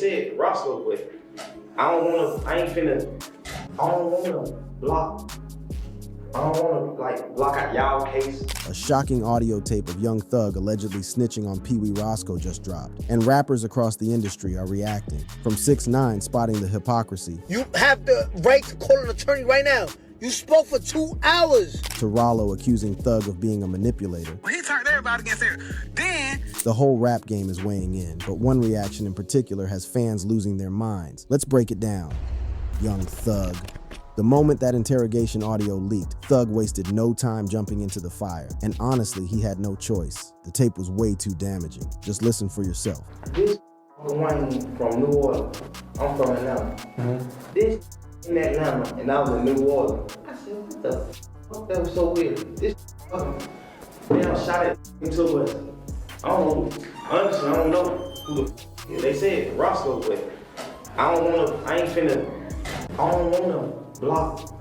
said Roscoe, but I don't wanna block. I don't wanna block out y'all case. A shocking audio tape of Young Thug allegedly snitching on Pee Wee Roscoe just dropped, and rappers across the industry are reacting. From 6ix9ine spotting the hypocrisy. You have the right to call an attorney right now. You spoke for 2 hours. To Rollo accusing Thug of being a manipulator. Well, he turned everybody against her. Then the whole rap game is weighing in, but one reaction in particular has fans losing their minds. Let's break it down. Young Thug. The moment that interrogation audio leaked, Thug wasted no time jumping into the fire. And honestly, he had no choice. The tape was way too damaging. Just listen for yourself. This Wayne from New Orleans. I'm from Atlanta. This in Atlanta, and I was in New Orleans. I said, what the fuck? That was so weird. This damn shot it into us. I don't know. Honestly, I don't know who the f. They said Roscoe, but I don't wanna block.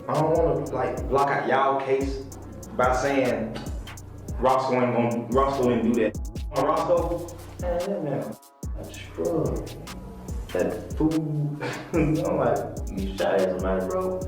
I don't wanna block out y'all case by saying Roscoe didn't do that. Roscoe, man, that man, a scrub. That fool. I'm like, you shot at somebody, bro.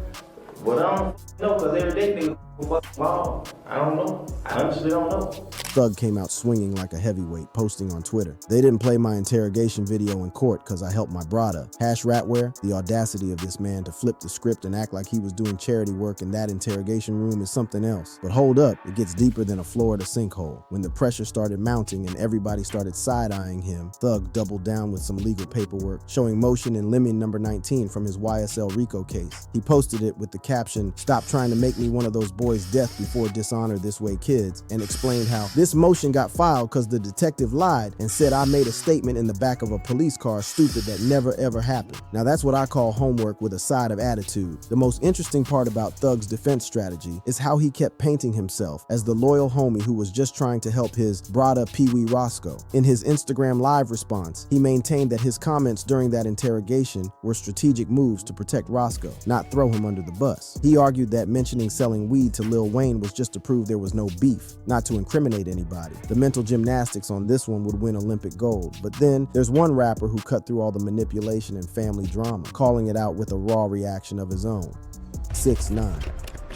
But I don't know, cause every day nigga fuck ball. I don't know. I honestly don't know. Thug came out swinging like a heavyweight, posting on Twitter. They didn't play my interrogation video in court cause I helped my brother. #ratware, the audacity of this man to flip the script and act like he was doing charity work in that interrogation room is something else. But hold up, it gets deeper than a Florida sinkhole. When the pressure started mounting and everybody started side-eyeing him, Thug doubled down with some legal paperwork, showing motion in Lemon number 19 from his YSL RICO case. He posted it with the caption, "Stop trying to make me one of those boys death before dishonor this way kids," and explained how this motion got filed because the detective lied and said I made a statement in the back of a police car stupid that never ever happened. Now that's what I call homework with a side of attitude. The most interesting part about Thug's defense strategy is how he kept painting himself as the loyal homie who was just trying to help his brother Pee Wee Roscoe. In his Instagram live response, he maintained that his comments during that interrogation were strategic moves to protect Roscoe, not throw him under the bus. He argued that mentioning selling weed to Lil Wayne was just to prove there was no beef, not to incriminate anybody. The mental gymnastics on this one would win Olympic gold. But then there's one rapper who cut through all the manipulation and family drama, calling it out with a raw reaction of his own. 6ix9ine.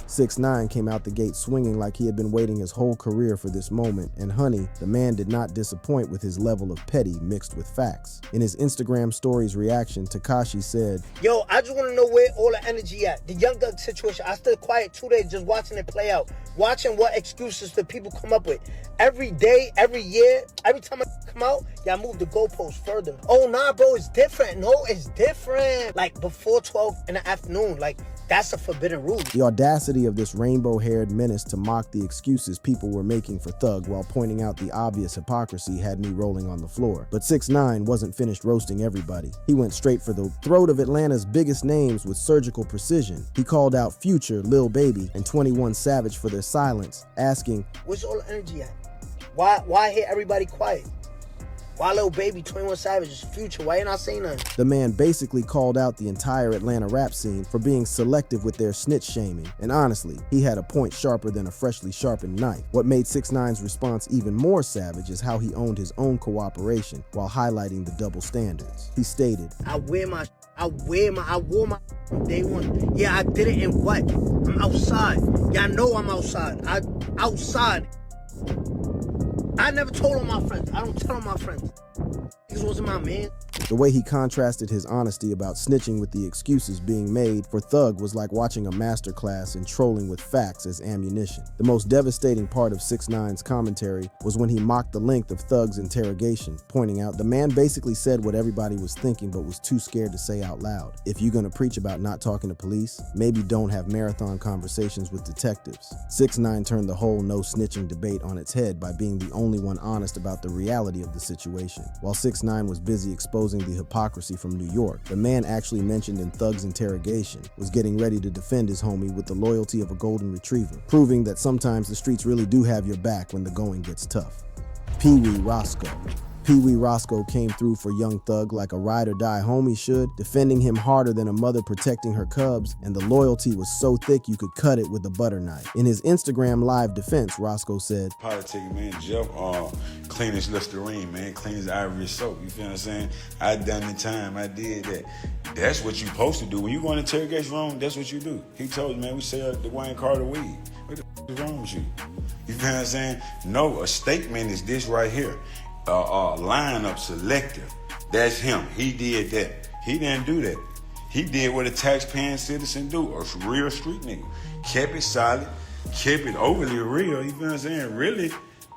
6ix9ine came out the gate swinging like he had been waiting his whole career for this moment, and honey, the man did not disappoint with his level of petty mixed with facts. In his Instagram stories reaction, Tekashi said, "Yo, I just want to know where all the energy at. The Young Thug situation, I stood quiet 2 days just watching it play out, watching what excuses the people come up with. Every day, every year, every time I come out, y'all move the goalposts further. Oh, nah, bro, it's different. No, it's different. Like, before 12 in the afternoon, like, that's a forbidden rule." The audacity of this rainbow-haired menace to mock the excuses people were making for Thug while pointing out the obvious hypocrisy had me rolling on the floor. But 6ix9ine wasn't finished roasting everybody. He went straight for the throat of Atlanta's biggest names with surgical precision. He called out Future, Lil Baby, and 21 Savage for their silence, asking, "Where's all the energy at? Why hear everybody quiet? Why Lil Baby, 21 Savage, Future? Why you not saying nothing?" The man basically called out the entire Atlanta rap scene for being selective with their snitch shaming. And honestly, he had a point sharper than a freshly sharpened knife. What made 6ix9ine's response even more savage is how he owned his own cooperation while highlighting the double standards. He stated, I wore my from day one. Yeah, I did it in what? I'm outside. Y'all know I'm outside. Outside. I never told on my friends. I don't tell on my friends. This wasn't my man. The way he contrasted his honesty about snitching with the excuses being made for Thug was like watching a masterclass in trolling with facts as ammunition. The most devastating part of 6ix9ine's commentary was when he mocked the length of Thug's interrogation, pointing out the man basically said what everybody was thinking but was too scared to say out loud. If you're gonna preach about not talking to police, maybe don't have marathon conversations with detectives. 6ix9ine turned the whole no snitching debate on its head by being the only one honest about the reality of the situation. While 6ix9ine was busy exposing the hypocrisy from New York, the man actually mentioned in Thug's interrogation was getting ready to defend his homie with the loyalty of a golden retriever, proving that sometimes the streets really do have your back when the going gets tough. Pee Wee Roscoe. Pee Wee Roscoe came through for young Thug like a ride-or-die homie should, defending him harder than a mother protecting her cubs, and the loyalty was so thick you could cut it with a butter knife. In his Instagram live defense, Roscoe said, "Politicking, man, Jeff, clean as Listerine, man, clean as Ivory soap. You feel what I'm saying? I done the time, I did that. That's what you supposed to do. When you go in the interrogation room, that's what you do. He told me, man, we sell the Wayne Carter weed. What the f is wrong with you? You feel what I'm saying? No, a statement is this right here. Lineup selective. That's him. He did that. He didn't do that. He did what a taxpaying citizen do, a real street nigga. Kept it solid, kept it overly real, you feel what I'm saying? Really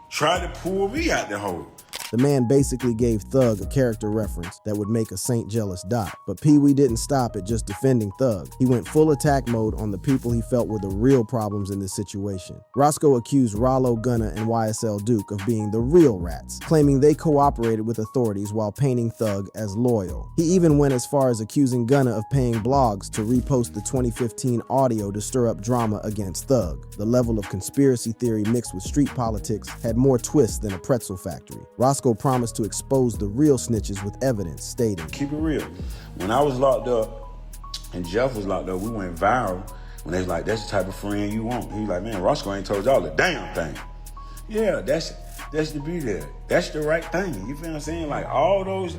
tried to pull me out the hole. The man basically gave Thug a character reference that would make a Saint jealous Dot. But Pee Wee didn't stop at just defending Thug. He went full attack mode on the people he felt were the real problems in this situation. Roscoe accused Rollo, Gunna, and YSL Duke of being the real rats, claiming they cooperated with authorities while painting Thug as loyal. He even went as far as accusing Gunna of paying blogs to repost the 2015 audio to stir up drama against Thug. The level of conspiracy theory mixed with street politics had more twists than a pretzel factory. Roscoe promised to expose the real snitches with evidence, stating, "Keep it real. When I was locked up and Jeff was locked up, we went viral when they was like, that's the type of friend you want." He was like, "Man, Roscoe ain't told y'all the damn thing." Yeah, that's the be there. That's the right thing. You feel what I'm saying? Like all those,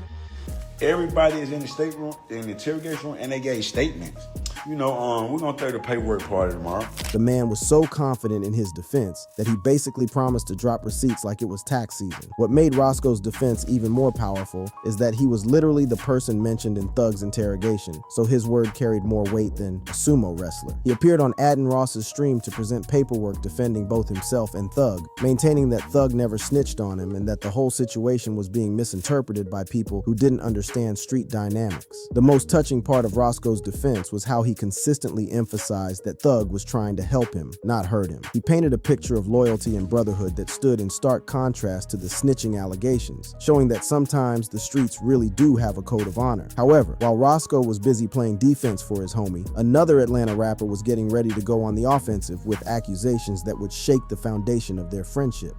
everybody is in the state room, in the interrogation room, and they gave statements. You know, we're gonna throw the paperwork party tomorrow. The man was so confident in his defense that he basically promised to drop receipts like it was tax season. What made Roscoe's defense even more powerful is that he was literally the person mentioned in Thug's interrogation, so his word carried more weight than a sumo wrestler. He appeared on Adin Ross's stream to present paperwork defending both himself and Thug, maintaining that Thug never snitched on him and that the whole situation was being misinterpreted by people who didn't understand street dynamics. The most touching part of Roscoe's defense was how he consistently emphasized that Thug was trying to help him, not hurt him. He painted a picture of loyalty and brotherhood that stood in stark contrast to the snitching allegations, showing that sometimes the streets really do have a code of honor. However, while Roscoe was busy playing defense for his homie, another Atlanta rapper was getting ready to go on the offensive with accusations that would shake the foundation of their friendship.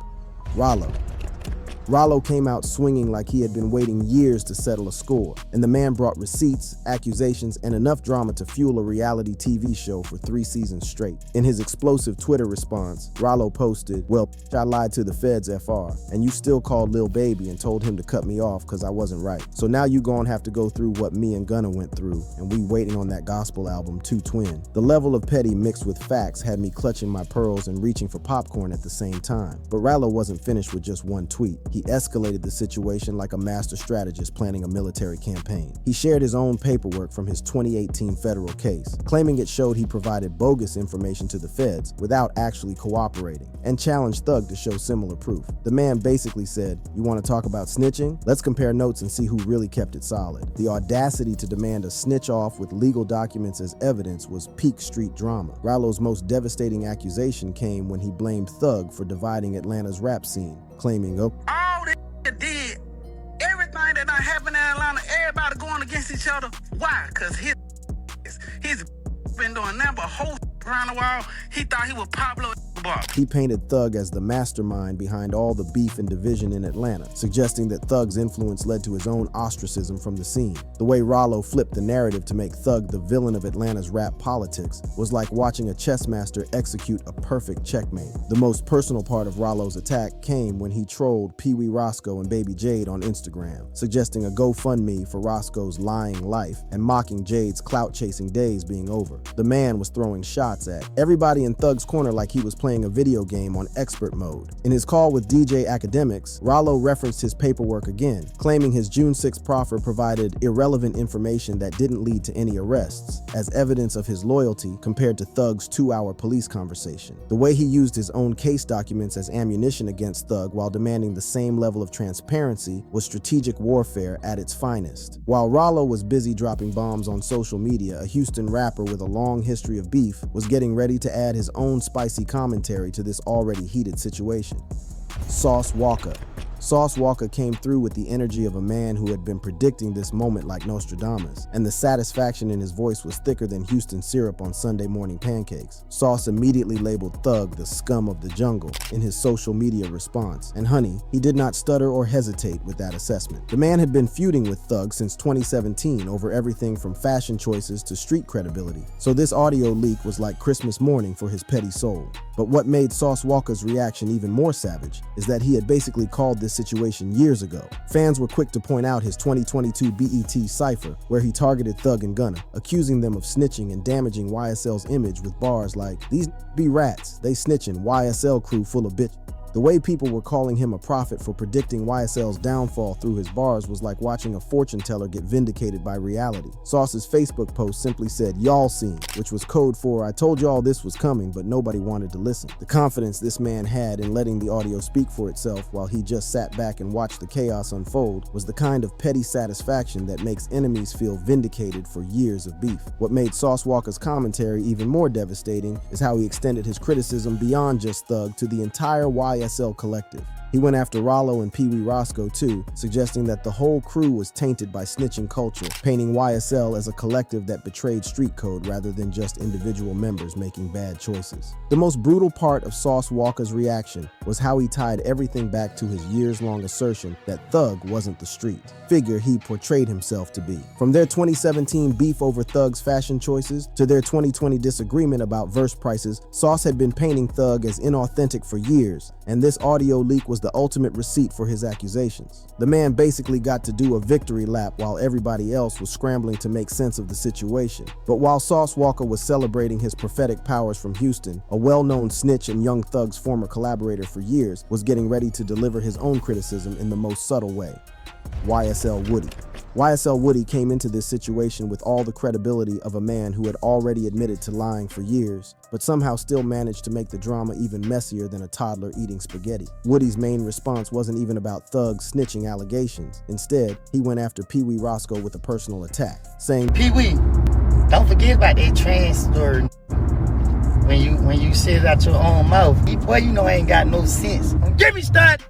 Rollo came out swinging like he had been waiting years to settle a score, and the man brought receipts, accusations, and enough drama to fuel a reality TV show for 3 seasons straight. In his explosive Twitter response, Rollo posted, "Well, I lied to the feds FR, and you still called Lil Baby and told him to cut me off because I wasn't right. So now you gon' have to go through what me and Gunna went through, and we waiting on that gospel album, 2 Twin." The level of petty mixed with facts had me clutching my pearls and reaching for popcorn at the same time. But Rollo wasn't finished with just one tweet. He escalated the situation like a master strategist planning a military campaign. He shared his own paperwork from his 2018 federal case, claiming it showed he provided bogus information to the feds without actually cooperating, and challenged Thug to show similar proof. The man basically said, "You want to talk about snitching? Let's compare notes and see who really kept it solid." The audacity to demand a snitch off with legal documents as evidence was peak street drama. Rollo's most devastating accusation came when he blamed Thug for dividing Atlanta's rap scene, claiming, All this did everything that done happened in Atlanta, everybody going against each other. Why? Because he's been doing nothing but whole around the world. He thought he was Pablo Escobar. He painted Thug as the mastermind behind all the beef and division in Atlanta, suggesting that Thug's influence led to his own ostracism from the scene. The way Rollo flipped the narrative to make Thug the villain of Atlanta's rap politics was like watching a chess master execute a perfect checkmate. The most personal part of Rollo's attack came when he trolled Pee Wee Roscoe and Baby Jade on Instagram, suggesting a GoFundMe for Roscoe's lying life and mocking Jade's clout-chasing days being over. The man was throwing shots at everybody in Thug's corner like he was playing a video game on expert mode. In his call with DJ Academics, Rollo referenced his paperwork again, claiming his June 6 proffer provided irrelevant information that didn't lead to any arrests, as evidence of his loyalty compared to Thug's 2-hour police conversation. The way he used his own case documents as ammunition against Thug while demanding the same level of transparency was strategic warfare at its finest. While Rollo was busy dropping bombs on social media, a Houston rapper with a long history of beef was getting ready to add his own spicy commentary to this already heated situation. Sauce Walker. Sauce Walka came through with the energy of a man who had been predicting this moment like Nostradamus, and the satisfaction in his voice was thicker than Houston syrup on Sunday morning pancakes. Sauce immediately labeled Thug the scum of the jungle in his social media response, and honey, he did not stutter or hesitate with that assessment. The man had been feuding with Thug since 2017 over everything from fashion choices to street credibility, so this audio leak was like Christmas morning for his petty soul. But what made Sauce Walka's reaction even more savage is that he had basically called this situation years ago. Fans were quick to point out his 2022 BET cypher, where he targeted Thug and Gunna, accusing them of snitching and damaging YSL's image with bars like, "These be rats, they snitching, YSL crew full of bitch." The way people were calling him a prophet for predicting YSL's downfall through his bars was like watching a fortune teller get vindicated by reality. Sauce's Facebook post simply said, "Y'all seen," which was code for, "I told y'all this was coming, but nobody wanted to listen." The confidence this man had in letting the audio speak for itself while he just sat back and watched the chaos unfold was the kind of petty satisfaction that makes enemies feel vindicated for years of beef. What made Sauce Walka's commentary even more devastating is how he extended his criticism beyond just Thug to the entire YSL collective. He went after Rollo and Pee Wee Roscoe too, suggesting that the whole crew was tainted by snitching culture, painting YSL as a collective that betrayed street code rather than just individual members making bad choices. The most brutal part of Sauce Walka's reaction was how he tied everything back to his years-long assertion that Thug wasn't the street figure he portrayed himself to be. From their 2017 beef over Thug's fashion choices to their 2020 disagreement about verse prices, Sauce had been painting Thug as inauthentic for years, and this audio leak was the ultimate receipt for his accusations. The man basically got to do a victory lap while everybody else was scrambling to make sense of the situation. But while Sauce Walka was celebrating his prophetic powers from Houston, a well-known snitch and Young Thug's former collaborator for years was getting ready to deliver his own criticism in the most subtle way. YSL Woody. YSL Woody came into this situation with all the credibility of a man who had already admitted to lying for years, but somehow still managed to make the drama even messier than a toddler eating spaghetti. Woody's main response wasn't even about Thug's snitching allegations. Instead, he went after Pee Wee Roscoe with a personal attack, saying, Pee Wee, don't forget about that trans story. When you say it out your own mouth, boy, you know I ain't got no sense. Don't get me started.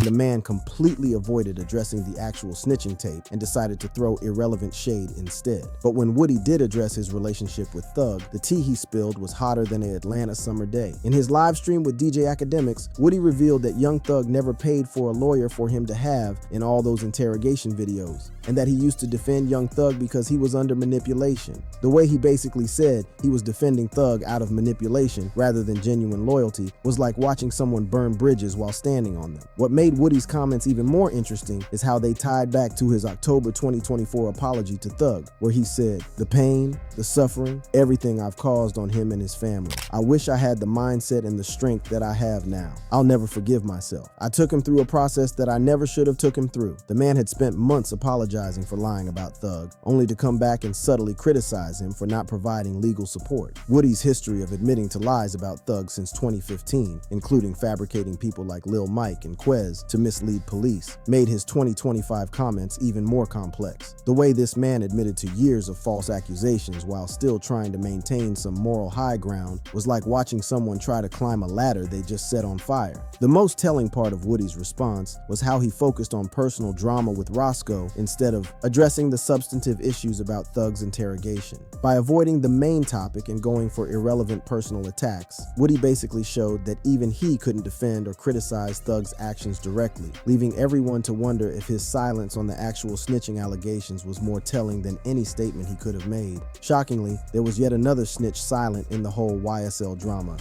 The man completely avoided addressing the actual snitching tape and decided to throw irrelevant shade instead. But when Woody did address his relationship with Thug, the tea he spilled was hotter than an Atlanta summer day. In his live stream with DJ Academics, Woody revealed that Young Thug never paid for a lawyer for him to have in all those interrogation videos, and that he used to defend Young Thug because he was under manipulation. The way he basically said he was defending Thug out of manipulation rather than genuine loyalty was like watching someone burn bridges while standing on them. What made Woody's comments even more interesting is how they tied back to his October 2024 apology to Thug, where he said, "The pain, the suffering, everything I've caused on him and his family. I wish I had the mindset and the strength that I have now. I'll never forgive myself. I took him through a process that I never should have took him through." The man had spent months apologizing for lying about Thug, only to come back and subtly criticize him for not providing legal support. Woody's history of admitting to lies about Thug since 2015, including fabricating people like Lil Mike and Quez to mislead police, made his 2025 comments even more complex. The way this man admitted to years of false accusations while still trying to maintain some moral high ground was like watching someone try to climb a ladder they just set on fire. The most telling part of Woody's response was how he focused on personal drama with Roscoe instead of addressing the substantive issues about Thug's interrogation. By avoiding the main topic and going for irrelevant personal attacks, Woody basically showed that even he couldn't defend or criticize Thug's actions directly, leaving everyone to wonder if his silence on the actual snitching allegations was more telling than any statement he could have made. Shockingly, there was yet another snitch silent in the whole YSL drama.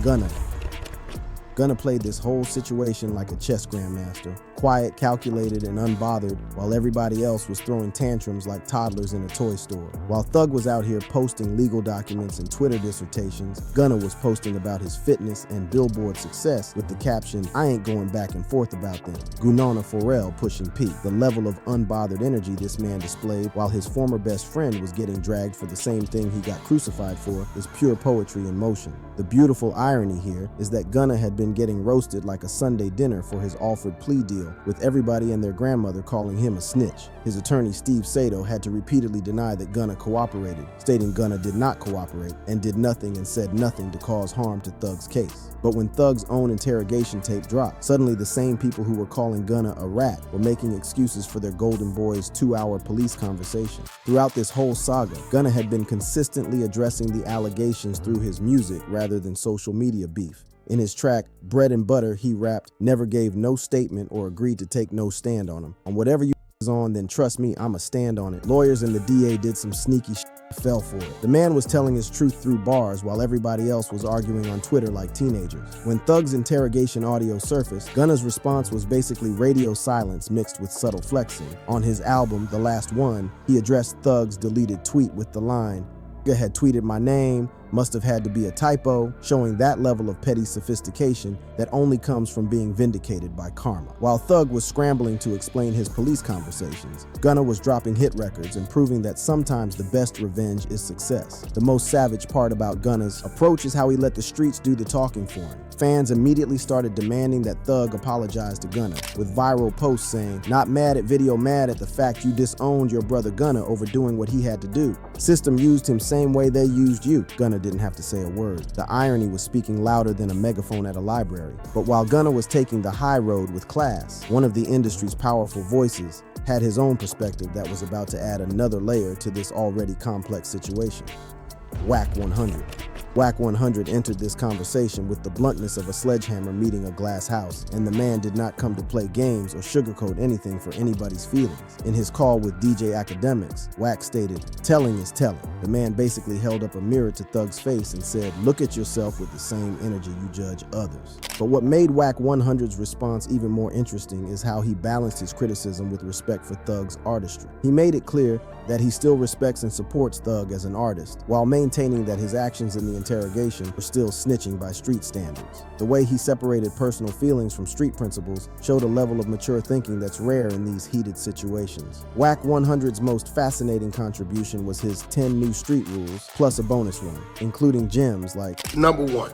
Gunna. Gunna played this whole situation like a chess grandmaster, quiet, calculated, and unbothered, while everybody else was throwing tantrums like toddlers in a toy store. While Thug was out here posting legal documents and Twitter dissertations, Gunna was posting about his fitness and Billboard success with the caption, "I ain't going back and forth about them. Gunona Pharrell pushing P." The level of unbothered energy this man displayed while his former best friend was getting dragged for the same thing he got crucified for is pure poetry in motion. The beautiful irony here is that Gunna had been been getting roasted like a Sunday dinner for his Alford plea deal, with everybody and their grandmother calling him a snitch. His attorney, Steve Sato, had to repeatedly deny that Gunna cooperated, stating Gunna did not cooperate and did nothing and said nothing to cause harm to Thug's case. But when Thug's own interrogation tape dropped, suddenly the same people who were calling Gunna a rat were making excuses for their Golden Boy's 2-hour police conversation. Throughout this whole saga, Gunna had been consistently addressing the allegations through his music rather than social media beef. In his track, Bread and Butter, he rapped, "Never gave no statement or agreed to take no stand on him. On whatever you on, then trust me, I'ma stand on it." Lawyers and the DA did some sneaky fell for it. The man was telling his truth through bars while everybody else was arguing on Twitter like teenagers. When Thug's interrogation audio surfaced, Gunna's response was basically radio silence mixed with subtle flexing. On his album, The Last One, he addressed Thug's deleted tweet with the line, "Nigga had tweeted my name, must have had to be a typo," showing that level of petty sophistication that only comes from being vindicated by karma. While Thug was scrambling to explain his police conversations, Gunna was dropping hit records and proving that sometimes the best revenge is success. The most savage part about Gunna's approach is how he let the streets do the talking for him. Fans immediately started demanding that Thug apologize to Gunna, with viral posts saying, "Not mad at video, mad at the fact you disowned your brother Gunna over doing what he had to do. System used him same way they used you." Gunna didn't have to say a word. The irony was speaking louder than a megaphone at a library. But while Gunna was taking the high road with class, one of the industry's powerful voices had his own perspective that was about to add another layer to this already complex situation. Wack 100. Wack 100 entered this conversation with the bluntness of a sledgehammer meeting a glass house, and the man did not come to play games or sugarcoat anything for anybody's feelings. In his call with DJ Academics, Wack stated, "Telling is telling." The man basically held up a mirror to Thug's face and said, "Look at yourself with the same energy you judge others." But what made Wack 100's response even more interesting is how he balanced his criticism with respect for Thug's artistry. He made it clear that he still respects and supports Thug as an artist, while maintaining that his actions in the interrogation were still snitching by street standards. The way he separated personal feelings from street principles showed a level of mature thinking that's rare in these heated situations. Wack 100's most fascinating contribution was his 10 new street rules, plus a bonus one, including gems like, Number one,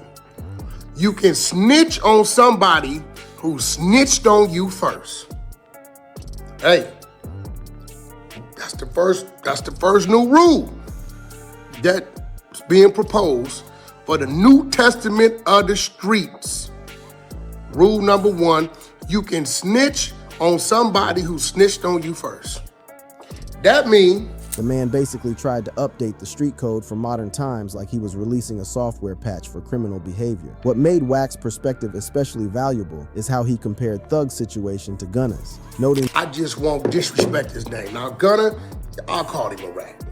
you can snitch on somebody who snitched on you first. Hey, that's the first new rule that's being proposed for the New Testament of the streets. Rule number one, you can snitch on somebody who snitched on you first. That means the man basically tried to update the street code for modern times like he was releasing a software patch for criminal behavior. What made Wack's perspective especially valuable is how he compared Thug's situation to Gunna's, noting, I just won't disrespect his name. Now, Gunna, I'll call him a rat.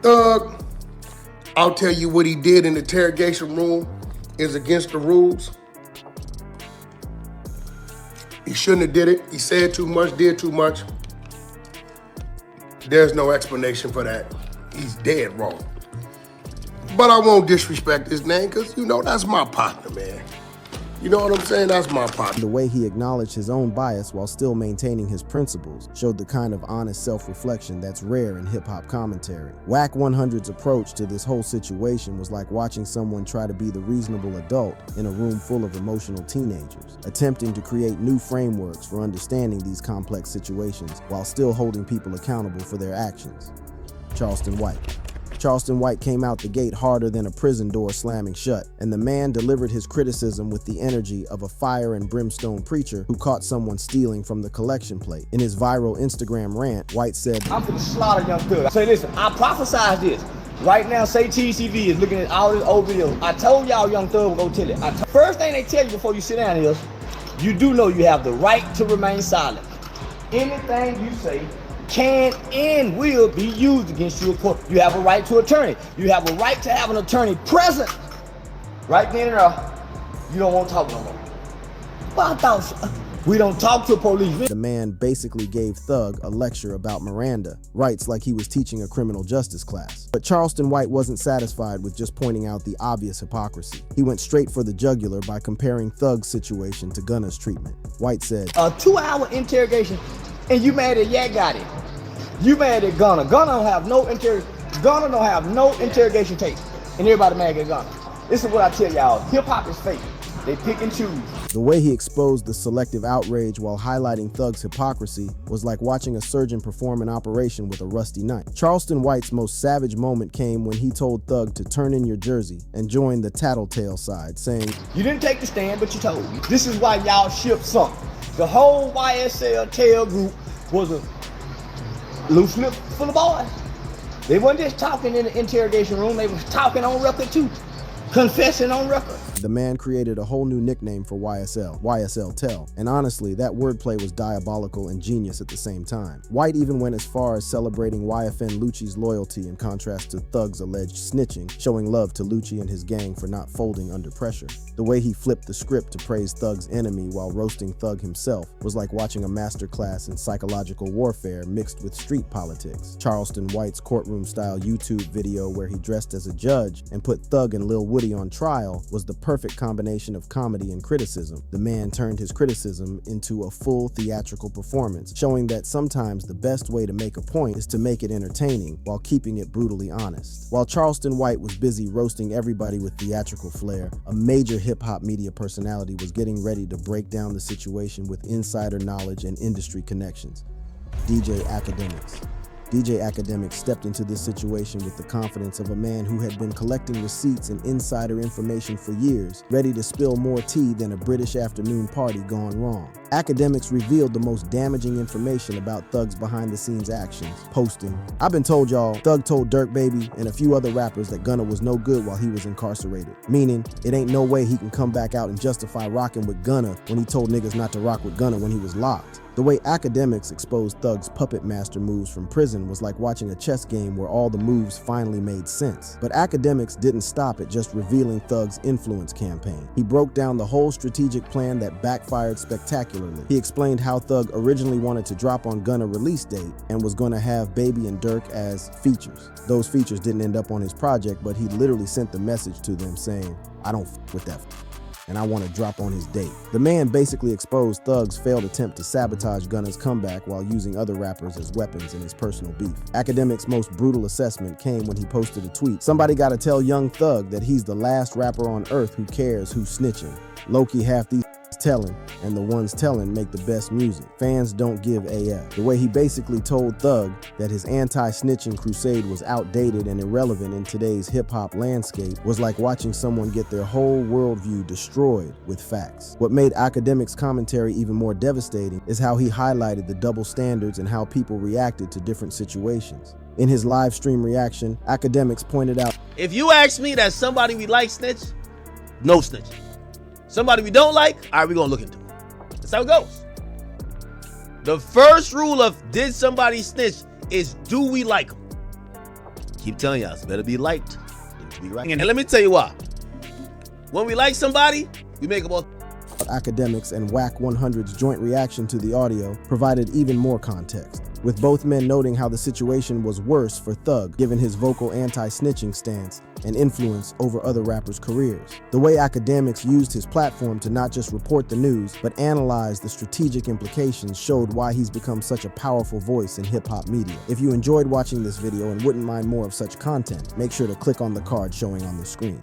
Thug, I'll tell you what he did in the interrogation room is against the rules. He shouldn't have did it. He said too much, did too much. There's no explanation for that. He's dead wrong. But I won't disrespect his name because, that's my partner, man. You know what I'm saying? That's my partner. the way he acknowledged his own bias while still maintaining his principles showed the kind of honest self-reflection that's rare in hip-hop commentary. Wack 100's approach to this whole situation was like watching someone try to be the reasonable adult in a room full of emotional teenagers, attempting to create new frameworks for understanding these complex situations while still holding people accountable for their actions. Charleston White. Charleston White came out the gate harder than a prison door slamming shut, and the man delivered his criticism with the energy of a fire and brimstone preacher who caught someone stealing from the collection plate. In his viral Instagram rant, White said, "I'm finna slaughter Young Thug. Say, listen, I prophesied this. Right now, say TCV is looking at all this old videos. I told y'all Young Thug will go tell it. First thing they tell you before you sit down is, you do know you have the right to remain silent. Anything you say can and will be used against you in court. You have a right to attorney. You have a right to have an attorney present. Right then and there, you don't want to talk no more." But I thought, we don't talk to police. The man basically gave Thug a lecture about Miranda rights like he was teaching a criminal justice class. But Charleston White wasn't satisfied with just pointing out the obvious hypocrisy. He went straight for the jugular by comparing Thug's situation to Gunna's treatment. White said, "A 2-hour interrogation, and you mad at Yak got it. You mad at Gunna. Gunna don't have no interrogation tape, and everybody mad at Gunna. This is what I tell y'all: hip hop is fake. They pick and choose. The way he exposed the selective outrage while highlighting Thug's hypocrisy was like watching a surgeon perform an operation with a rusty knife. Charleston White's most savage moment came when he told Thug to turn in your jersey and join the tattletale side, saying, You didn't take the stand, but you told me. This is why y'all ship sunk. The whole YSL tail group was a loose lip full of boys. They weren't just talking in the interrogation room, they was talking on record too. Confessing on record. The man created a whole new nickname for YSL Tell, and honestly, that wordplay was diabolical and genius at the same time. White even went as far as celebrating YFN Lucci's loyalty in contrast to Thug's alleged snitching, showing love to Lucci and his gang for not folding under pressure. The way he flipped the script to praise Thug's enemy while roasting Thug himself was like watching a masterclass in psychological warfare mixed with street politics. Charleston White's courtroom-style YouTube video where he dressed as a judge and put Thug and Lil Woody on trial was the perfect combination of comedy and criticism. The man turned his criticism into a full theatrical performance, showing that sometimes the best way to make a point is to make it entertaining while keeping it brutally honest. While Charleston White was busy roasting everybody with theatrical flair, a major hip-hop media personality was getting ready to break down the situation with insider knowledge and industry connections. DJ Academics. DJ Academics stepped into this situation with the confidence of a man who had been collecting receipts and insider information for years, ready to spill more tea than a British afternoon party gone wrong. Academics revealed the most damaging information about Thug's behind-the-scenes actions, posting, I've been told y'all, Thug told Dirk Baby and a few other rappers that Gunna was no good while he was incarcerated. Meaning, it ain't no way he can come back out and justify rocking with Gunna when he told niggas not to rock with Gunna when he was locked. The way Academics exposed Thug's puppet master moves from prison was like watching a chess game where all the moves finally made sense. But Academics didn't stop at just revealing Thug's influence campaign. He broke down the whole strategic plan that backfired spectacularly. He explained how Thug originally wanted to drop on Gunna release date and was going to have Baby and Dirk as features. Those features didn't end up on his project, but he literally sent the message to them saying, I don't f with that and I want to drop on his date. The man basically exposed Thug's failed attempt to sabotage Gunna's comeback while using other rappers as weapons in his personal beef. Academics' most brutal assessment came when he posted a tweet, somebody gotta tell young Thug that he's the last rapper on earth who cares who's snitching. Low-key half these telling, and the ones telling make the best music. Fans don't give AF. The way he basically told Thug that his anti-snitching crusade was outdated and irrelevant in today's hip-hop landscape was like watching someone get their whole worldview destroyed with facts. What made Academics' commentary even more devastating is how he highlighted the double standards and how people reacted to different situations. In his live stream reaction, Academics pointed out, if you ask me that somebody we like snitch, no snitching. Somebody we don't like, all right, we're gonna look into it. That's how it goes. The first rule of did somebody snitch is do we like them? Keep telling y'all, it's better be liked than to be right. And let me tell you why. When we like somebody, we make them all. Academics and Whack 100's joint reaction to the audio provided even more context, with both men noting how the situation was worse for Thug given his vocal anti-snitching stance and influence over other rappers' careers. The way Academics used his platform to not just report the news, but analyze the strategic implications showed why he's become such a powerful voice in hip-hop media. If you enjoyed watching this video and wouldn't mind more of such content, make sure to click on the card showing on the screen.